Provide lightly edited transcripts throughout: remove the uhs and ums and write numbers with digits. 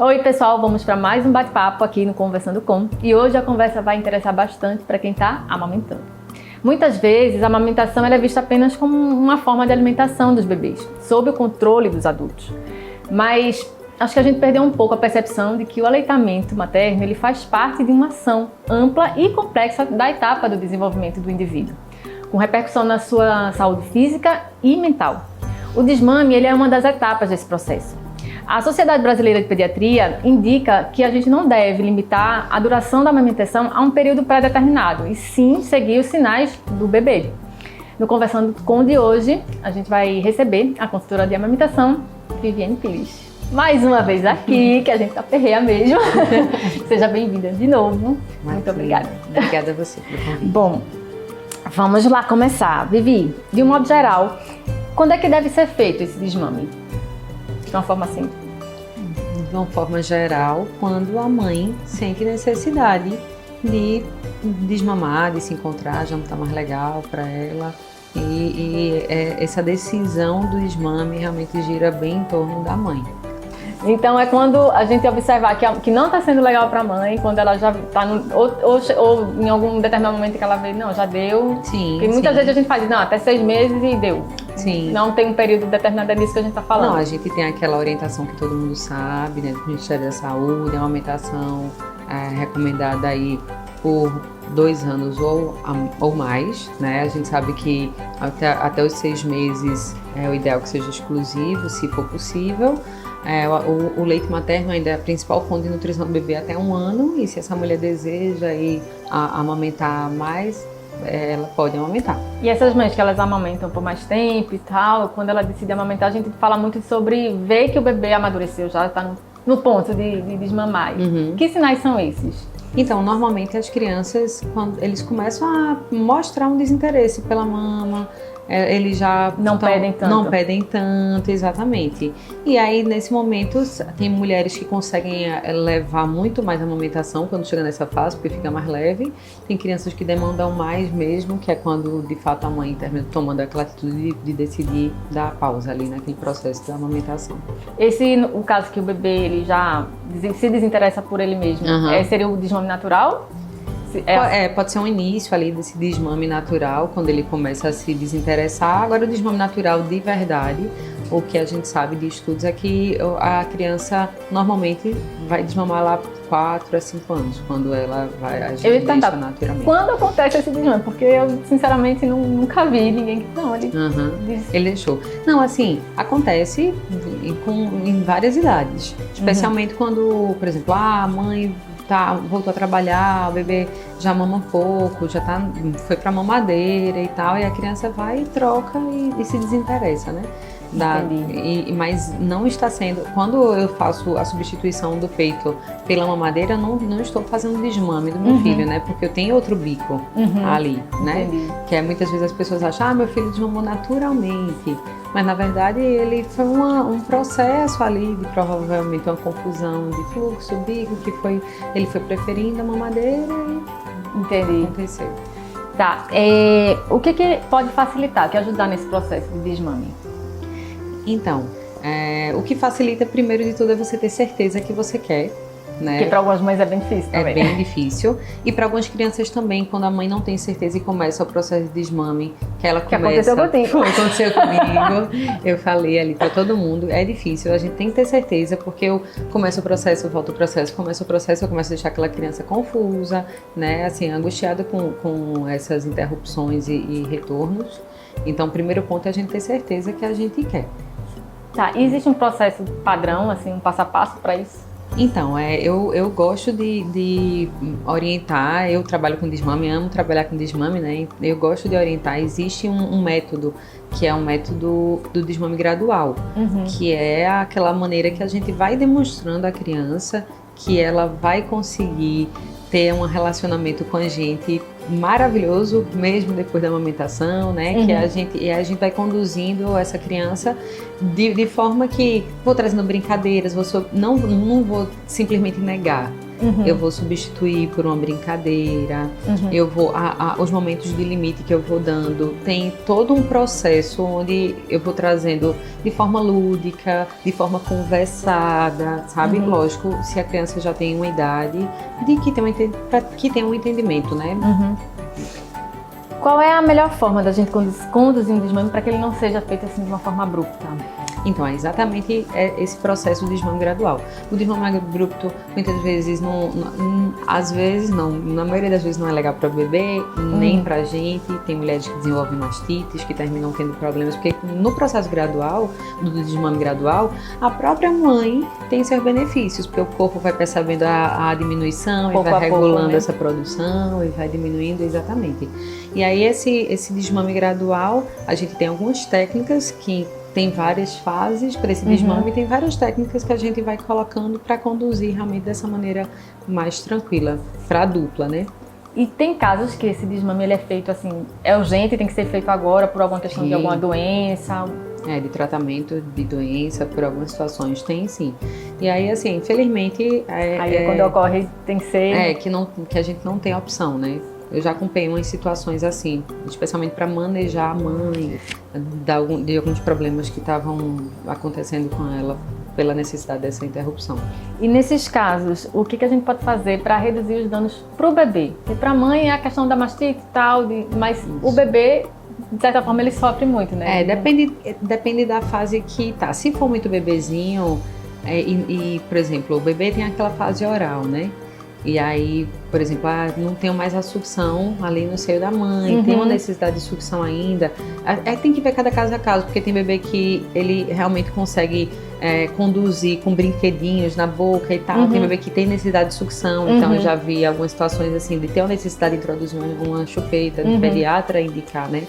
Oi pessoal, vamos para mais um bate-papo aqui no Conversando Com, e hoje a conversa vai interessar bastante para quem está amamentando. Muitas vezes a amamentação é vista apenas como uma forma de alimentação dos bebês, sob o controle dos adultos. Mas acho que a gente perdeu um pouco a percepção de que o aleitamento materno ele faz parte de uma ação ampla e complexa da etapa do desenvolvimento do indivíduo, com repercussão na sua saúde física e mental. O desmame ele é uma das etapas desse processo. A Sociedade Brasileira de Pediatria indica que a gente não deve limitar a duração da amamentação a um período pré-determinado, e sim seguir os sinais do bebê. No Conversando Com de hoje, a gente vai receber a consultora de amamentação, Viviane Pires. Mais uma vez aqui, que a gente tá perreia mesmo. Seja bem-vinda de novo. Muito obrigada. Obrigada a você pelo convite. Bom, vamos lá começar. Vivi, de um modo geral, quando é que deve ser feito esse desmame? De uma forma assim? De uma forma geral, quando a mãe sente necessidade de desmamar, de se encontrar, já não está mais legal para ela. Essa decisão do desmame realmente gira bem em torno da mãe. Então é quando a gente observar que não está sendo legal para a mãe, quando ela já está ou em algum determinado momento que ela vê, não, já deu. Sim. Porque muitas vezes a gente faz, não, até 6 meses e deu. Sim. Não tem um período determinado, é disso que a gente está falando. Não, a gente tem aquela orientação que todo mundo sabe, né, do Ministério da Saúde, a amamentação recomendada aí por 2 anos ou mais, né? A gente sabe que até os 6 meses é o ideal que seja exclusivo, se for possível. O leite materno ainda é a principal fonte de nutrição do bebê até 1 ano, e se essa mulher deseja amamentar mais, ela pode amamentar. E essas mães que elas amamentam por mais tempo e tal, quando ela decide amamentar, a gente fala muito sobre ver que o bebê amadureceu, já está no ponto de desmamar. Uhum. Que sinais são esses? Então, normalmente as crianças, quando eles começam a mostrar um desinteresse pela mama, eles já não pedem tanto, exatamente. E aí, nesse momento, tem mulheres que conseguem levar muito mais a amamentação quando chega nessa fase, porque fica mais leve. Tem crianças que demandam mais mesmo, que é quando, de fato, a mãe termina tomando aquela atitude de decidir dar a pausa ali naquele processo da amamentação. O caso que o bebê ele já se desinteressa por ele mesmo, Uhum. Seria o desmame natural? Pode ser um início ali desse desmame natural, quando ele começa a se desinteressar. Agora, o desmame natural de verdade, o que a gente sabe de estudos é que a criança normalmente vai desmamar lá por 4 a 5 anos, quando ela vai agir naturalmente. Quando acontece esse desmame? Porque eu, sinceramente, nunca vi ninguém que não, ele deixou. Não, assim, acontece em várias idades, especialmente quando, por exemplo, a mãe voltou a trabalhar, o bebê já mama um pouco, foi pra mamadeira e tal, e a criança vai e troca e se desinteressa, né? Mas não está sendo. Quando eu faço a substituição do peito pela mamadeira, não estou fazendo desmame do meu filho, né? Porque eu tenho outro bico ali, né? Entendi. Que muitas vezes as pessoas acham, meu filho desmamou naturalmente. Mas na verdade ele foi um processo ali de provavelmente uma confusão de fluxo, bico, ele foi preferindo a mamadeira e aconteceu. Tá, o que pode facilitar, que ajudar nesse processo de desmame? Então, o que facilita primeiro de tudo é você ter certeza que você quer, né? Porque para algumas mães é bem difícil também. É bem difícil. E para algumas crianças também, quando a mãe não tem certeza e começa o processo de desmame, que aconteceu contigo. Aconteceu comigo. Eu falei ali para todo mundo, é difícil, a gente tem que ter certeza, porque eu começo o processo, eu volto o processo, começo o processo, eu começo a deixar aquela criança confusa, né? Assim, angustiada com essas interrupções e retornos. Então, o primeiro ponto é a gente ter certeza que a gente quer. Tá, e existe um processo padrão, assim, um passo a passo para isso? Então, eu gosto de orientar, eu trabalho com desmame, amo trabalhar com desmame, né? Eu gosto de orientar. Existe um método, que é um método do desmame gradual, que é aquela maneira que a gente vai demonstrando à criança que ela vai conseguir ter um relacionamento com a gente maravilhoso, mesmo depois da amamentação, né? Que a gente vai conduzindo essa criança de forma que vou trazendo brincadeiras, não vou simplesmente negar. Eu vou substituir por uma brincadeira, eu vou, os momentos de limite que eu vou dando, tem todo um processo onde eu vou trazendo de forma lúdica, de forma conversada, sabe? Lógico, se a criança já tem uma idade, de que tenha um entendimento, né? Qual é a melhor forma da gente conduzir um desmame para que ele não seja feito assim de uma forma abrupta? Então, é exatamente esse processo do desmame gradual. O desmame abrupto, muitas vezes, às vezes não, na maioria das vezes não é legal para o bebê, nem para a gente. Tem mulheres que desenvolvem mastites, que terminam tendo problemas, porque no processo gradual, do desmame gradual, a própria mãe tem seus benefícios, porque o corpo vai percebendo a diminuição, e vai regulando essa produção, e vai diminuindo exatamente. E aí, esse desmame gradual, a gente tem algumas técnicas que tem várias fases para esse desmame, tem várias técnicas que a gente vai colocando para conduzir realmente dessa maneira mais tranquila, para a dupla, né? E tem casos que esse desmame ele é feito assim, é urgente, tem que ser feito agora por alguma questão de alguma doença? De tratamento de doença, por algumas situações, tem sim. E aí, assim, infelizmente... Aí quando ocorre tem que ser... Que a gente não tem opção, né? Eu já acompanhei umas situações assim, especialmente para manejar a mãe, de alguns problemas que estavam acontecendo com ela pela necessidade dessa interrupção. E nesses casos, o que a gente pode fazer para reduzir os danos para o bebê? Porque para a mãe é a questão da mastite e tal, mas isso. O bebê, de certa forma, ele sofre muito, né? Depende da fase que tá. Se for muito bebezinho, por exemplo, o bebê tem aquela fase oral, né? E aí, por exemplo, não tenho mais a sucção ali no seio da mãe, tem uma necessidade de sucção ainda. Tem que ver cada caso a caso, porque tem bebê que ele realmente consegue conduzir com brinquedinhos na boca e tal. Tem bebê que tem necessidade de sucção, então eu já vi algumas situações assim, de ter uma necessidade de introduzir uma chupeta, de pediatra indicar, né?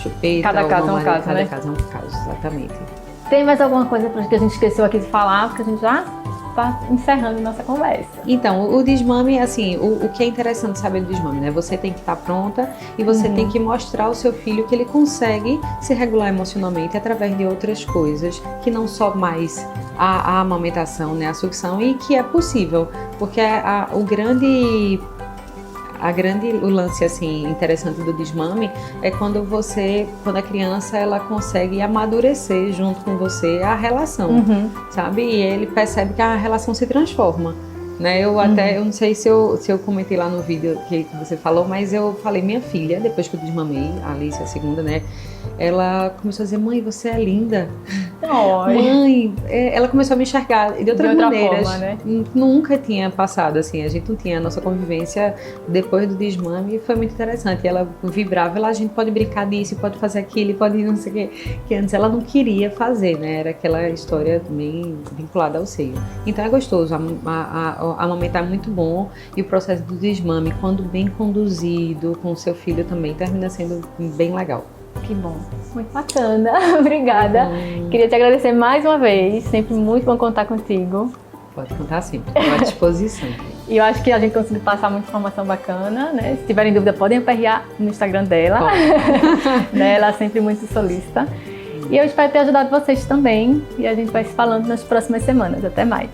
Chupeta, cada caso é um caso, cada caso é um caso, exatamente. Tem mais alguma coisa que a gente esqueceu aqui de falar, porque a gente já está encerrando nossa conversa? Então, o desmame, assim, o que é interessante saber do desmame, né? Você tem que estar pronta e você tem que mostrar ao seu filho que ele consegue se regular emocionalmente através de outras coisas, que não só mais a amamentação, né? A sucção, e que é possível, porque o lance assim interessante do desmame é quando a criança ela consegue amadurecer junto com você a relação, sabe? E ele percebe que a relação se transforma, né? Eu não sei se eu comentei lá no vídeo que você falou, mas eu falei, minha filha, depois que eu desmamei, a Alice, a segunda, né? Ela começou a dizer, mãe, você é linda. Mãe, ela começou a me enxergar de outras maneiras. Forma, né? Nunca tinha passado assim, a gente não tinha a nossa convivência depois do desmame, foi muito interessante. Ela vibrava, a gente pode brincar disso, pode fazer aquilo, pode não sei o que antes ela não queria fazer, né? Era aquela história bem vinculada ao seio. Então é gostoso, amamentar é muito bom, e o processo do desmame, quando bem conduzido com o seu filho também, termina sendo bem legal. Que bom, muito bacana, obrigada. Queria te agradecer mais uma vez, sempre muito bom contar contigo. Pode contar sempre, estou à disposição. E eu acho que a gente conseguiu passar muita informação bacana, né? Se tiverem dúvida, podem aperrear no Instagram dela. Né? Ela é sempre muito solícita. E eu espero ter ajudado vocês também. E a gente vai se falando nas próximas semanas. Até mais.